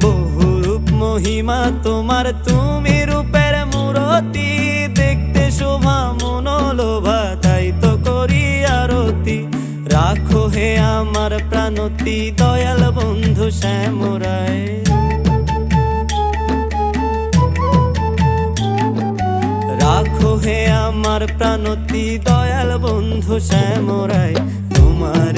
বহুরূপ মহিমা তোমার, তুমি রূপের মূরতি, দেখতে শোভা মনোলোভা, তাই তো করি আরতি। রাখো হে আমার প্রাণতি, দয়াল বন্ধু শ্যামরায়। রাখো হে আমার প্রাণতি, দয়াল বন্ধু শ্যামরায়। তোমার